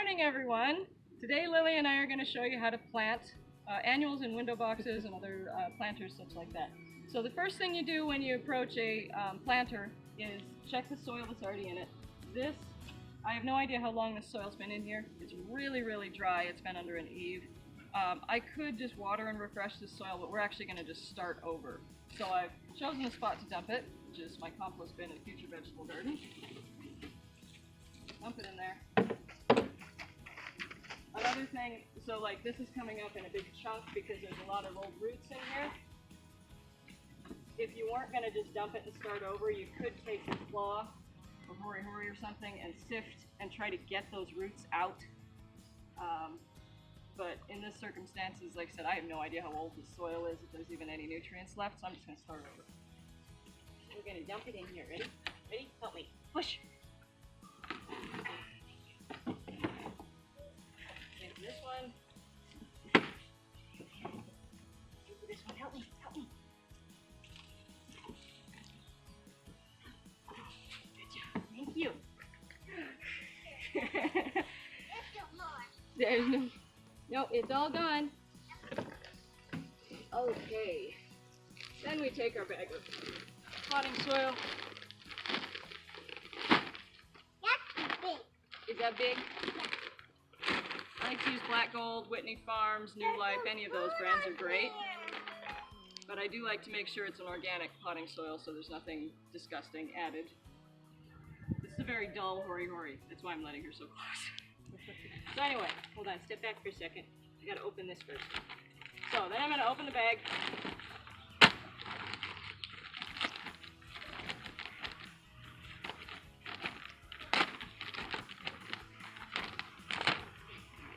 morning, everyone. Today Lily and I are going to show you how to plant annuals in window boxes and other planters such like that. So the first thing you do when you approach a planter is check the soil that's already in it. I have no idea how long this soil's been in here. It's really, really dry. It's been under an eave. I could just water and refresh this soil, but we're actually going to just start over. So I've chosen a spot to dump it, which is my compost bin and future vegetable garden. Dump it in there. Another thing, so like this is coming up in a big chunk because there's a lot of old roots in here. If you weren't going to just dump it and start over, you could take a claw or hori or something and sift and try to get those roots out. But in this circumstances, like I said, I have no idea how old the soil is, if there's even any nutrients left, so I'm just going to start over. We're going to dump it in here. Ready? Ready? Help me. Push! Into this one. Into this one. Help me. Help me. Good job. Thank you. There's no... Nope, it's all gone. Okay. Then we take our bag of potting soil. That's big. Is that big? Yeah. I like to use Black Gold, Whitney Farms, New Life, any of those brands are great. But I do like to make sure it's an organic potting soil so there's nothing disgusting added. This is a very dull hori. That's why I'm letting her so close. So anyway, hold on, step back for a second. I gotta open this first. So then I'm gonna open the bag.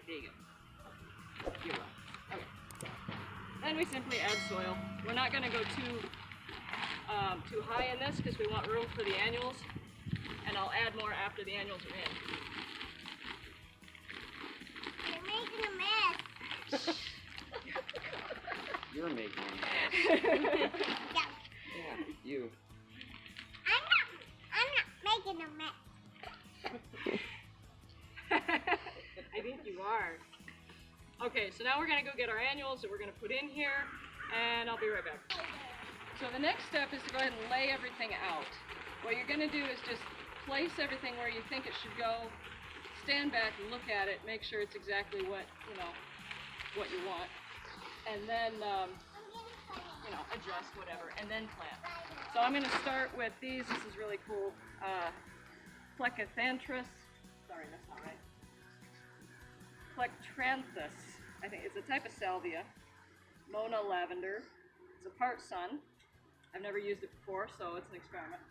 There you go. You're welcome. Okay. Then we simply add soil. We're not gonna go too high in this because we want room for the annuals, and I'll add more after the annuals are in. You're making a mess. You're making a mess. Yeah, you. I'm not making a mess. I think you are. Okay, so now we're gonna go get our annuals that we're gonna put in here, and I'll be right back. So the next step is to go ahead and lay everything out. What you're gonna do is just place everything where you think it should go, stand back and look at it, make sure it's exactly what you want, and then adjust whatever, and then plant. So I'm going to start with these. This is really cool. Plectranthus. Sorry, that's not right. Plectranthus. I think it's a type of salvia. Mona lavender. It's a part sun. I've never used it before, so it's an experiment.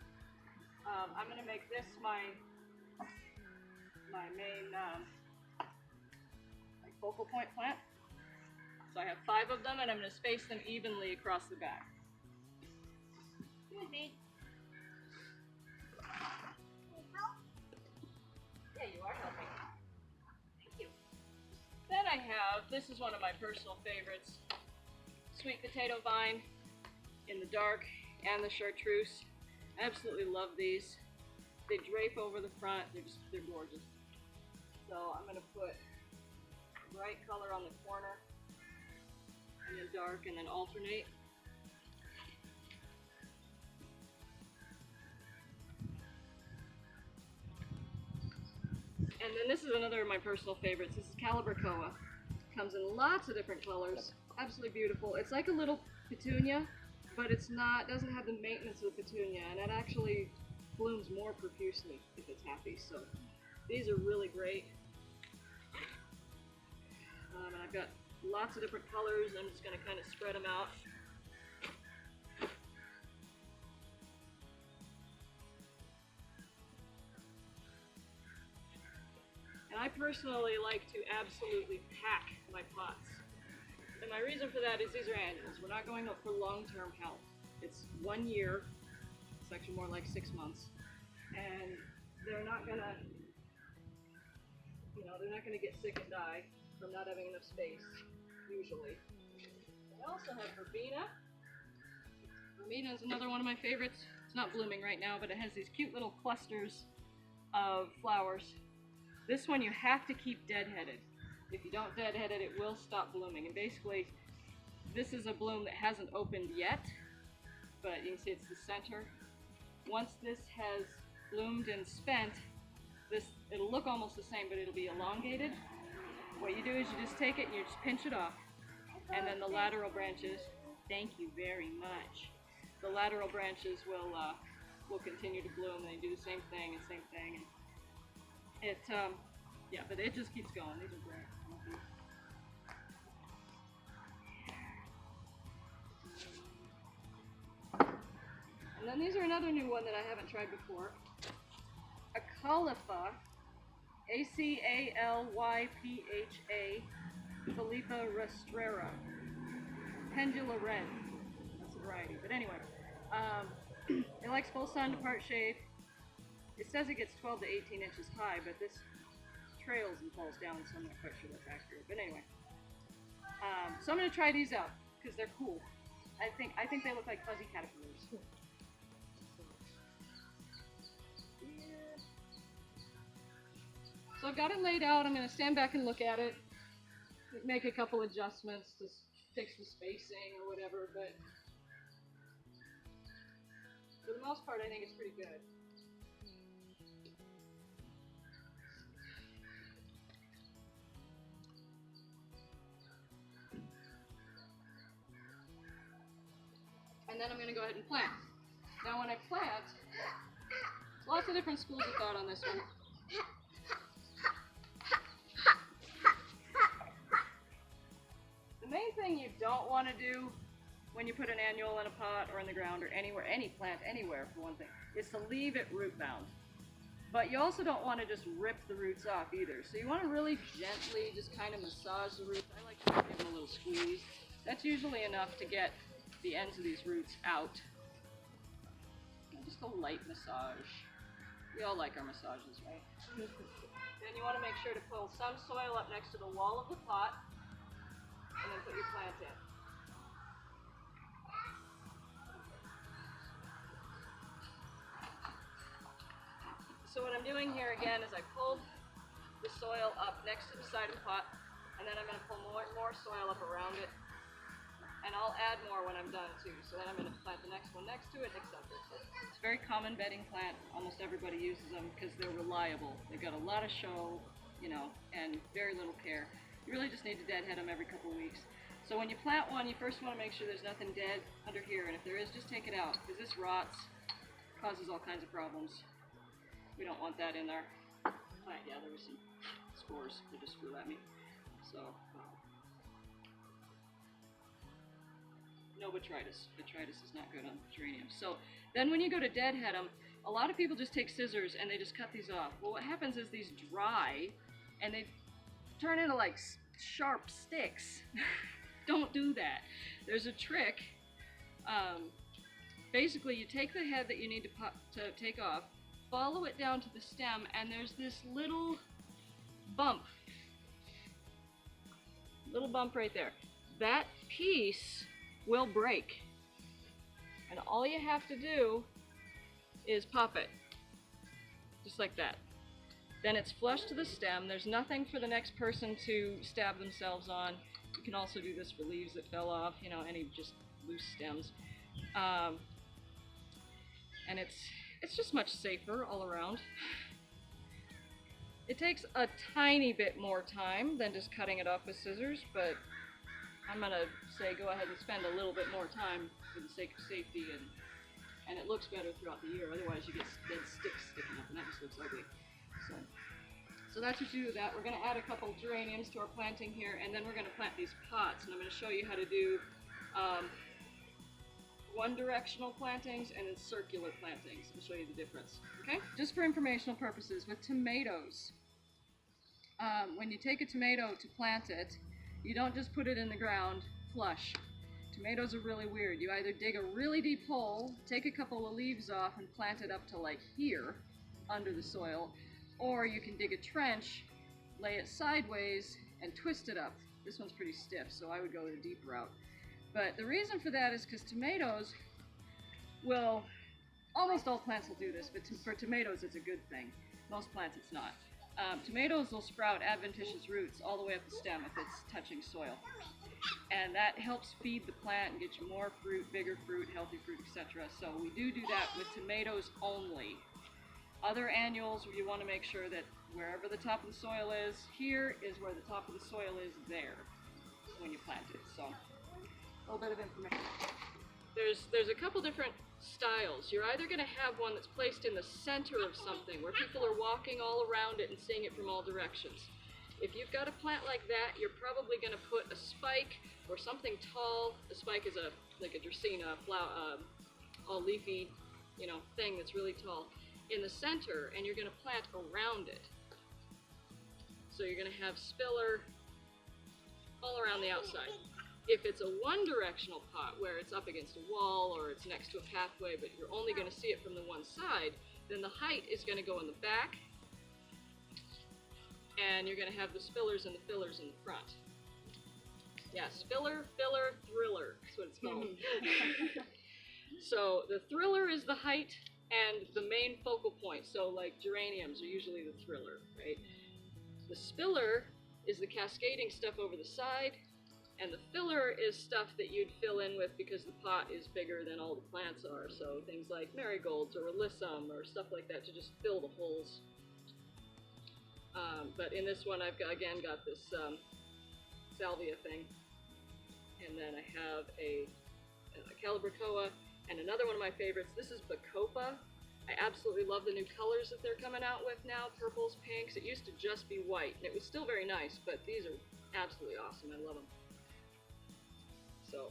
I'm going to make this my main focal point plant. So I have 5 of them, and I'm going to space them evenly across the back. Excuse me. Yeah, you are helping. Thank you. Then I have, this is one of my personal favorites, sweet potato vine in the dark and the chartreuse. I absolutely love these. They drape over the front. They're gorgeous. So I'm going to put a bright color on the corner, and then dark, and then alternate. And then this is another of my personal favorites. This is Calibrachoa. Comes in lots of different colors. Absolutely beautiful. It's like a little petunia, but it's not. Doesn't have the maintenance of a petunia, and it actually blooms more profusely if it's happy. So these are really great. And I've got lots of different colors. I'm just going to kind of spread them out. And I personally like to absolutely pack my pots. And my reason for that is these are annuals. We're not going up for long-term health. It's 1 year. It's actually more like 6 months. And they're not going to, they're not going to get sick and die from not having enough space, usually. I also have Verbena. Verbena is another one of my favorites. It's not blooming right now, but it has these cute little clusters of flowers This one you have to keep deadheaded. If you don't deadhead it, it will stop blooming. And basically, this is a bloom that hasn't opened yet, but you can see it's the center. Once this has bloomed and spent, it'll look almost the same, but it'll be elongated. What you do is you just take it and you just pinch it off, and then the lateral branches, thank you very much, the lateral branches will continue to bloom, and they do the same thing. And it, yeah, but it just keeps going. These are great. And then these are another new one that I haven't tried before. Acalypha, Acalypha, Acalypha restrera, pendula red. That's a variety. But anyway, it likes full sun to part shade. It says it gets 12 to 18 inches high, but this trails and falls down, so I'm not quite sure that's accurate. But anyway, so I'm going to try these out because they're cool. I think they look like fuzzy caterpillars. So I've got it laid out. I'm going to stand back and look at it, make a couple adjustments to fix the spacing or whatever, but for the most part I think it's pretty good. And then I'm going to go ahead and plant. Now when I plant, lots of different schools of thought on this one. The main thing you don't want to do when you put an annual in a pot or in the ground or anywhere, any plant anywhere for one thing, is to leave it root bound. But you also don't want to just rip the roots off either. So you want to really gently just kind of massage the roots. I like to give them a little squeeze. That's usually enough to get the ends of these roots out. And just a light massage. We all like our massages, right? Then you want to make sure to pull some soil up next to the wall of the pot, and then put your plant in. So what I'm doing here again is I pulled the soil up next to the side of the pot, and then I'm going to pull more soil up around it. And I'll add more when I'm done too. So then I'm going to plant the next one next to it, etc. It's a very common bedding plant. Almost everybody uses them because they're reliable. They've got a lot of show, you know, and very little care. You really just need to deadhead them every couple of weeks. So when you plant one, you first want to make sure there's nothing dead under here, and if there is, just take it out because this rots, causes all kinds of problems. We don't want that in our plant. Yeah, there were some spores that just flew at me. So. No botrytis. Botrytis is not good on geraniums. So then when you go to deadhead them, a lot of people just take scissors and they just cut these off. Well, what happens is these dry and they turn into like sharp sticks. Don't do that. There's a trick. Basically, you take the head that you need to take off, follow it down to the stem, and there's this little bump. Little bump right there. That piece will break, and all you have to do is pop it just like that. Then it's flush to the stem. There's nothing for the next person to stab themselves on. You can also do this for leaves that fell off, you know, any just loose stems, and it's just much safer all around. It takes a tiny bit more time than just cutting it off with scissors, but I'm going to say go ahead and spend a little bit more time for the sake of safety, and it looks better throughout the year. Otherwise you get dead sticks sticking up, and that just looks ugly. So that's what you do with that. We're going to add a couple geraniums to our planting here, and then we're going to plant these pots, and I'm going to show you how to do one directional plantings and then circular plantings. I'll show you the difference. Okay? Just for informational purposes, with tomatoes, when you take a tomato to plant it, you don't just put it in the ground flush. Tomatoes are really weird. You either dig a really deep hole, take a couple of leaves off, and plant it up to like here under the soil, or you can dig a trench, lay it sideways, and twist it up. This one's pretty stiff, so I would go the deep route. But the reason for that is because tomatoes will, almost all plants will do this, but for tomatoes it's a good thing. Most plants it's not. Tomatoes will sprout adventitious roots all the way up the stem if it's touching soil. And that helps feed the plant and get you more fruit, bigger fruit, healthy fruit, etc. So we do that with tomatoes only. Other annuals, you want to make sure that wherever the top of the soil is, here is where the top of the soil is there when you plant it. So a little bit of information. There's a couple different styles. You're either going to have one that's placed in the center of something where people are walking all around it and seeing it from all directions. If you've got a plant like that, you're probably going to put a spike or something tall. A spike is like a Dracaena, all leafy, thing that's really tall in the center, and you're going to plant around it. So you're going to have spiller all around the outside. If it's a one-directional pot where it's up against a wall or it's next to a pathway, but you're only going to see it from the one side, then the height is going to go in the back, and you're going to have the spillers and the fillers in the front. Yeah, spiller, filler, thriller, that's what it's called. So the thriller is the height and the main focal point. So like geraniums are usually the thriller, right? The spiller is the cascading stuff over the side, and the filler is stuff that you'd fill in with because the pot is bigger than all the plants are. So things like marigolds or alyssum or stuff like that to just fill the holes. But in this one I've got this salvia thing, and then I have a Calibrachoa, and another one of my favorites, this is Bacopa. I absolutely love the new colors that they're coming out with now, purples, pinks. It used to just be white, and it was still very nice, but these are absolutely awesome. I love them. So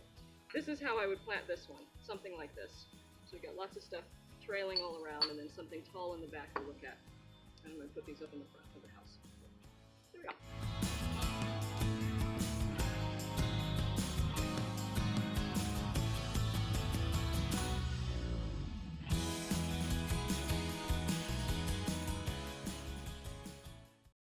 this is how I would plant this one, something like this. So we've got lots of stuff trailing all around, and then something tall in the back to look at. And I'm going to put these up in the front of the house. There we go.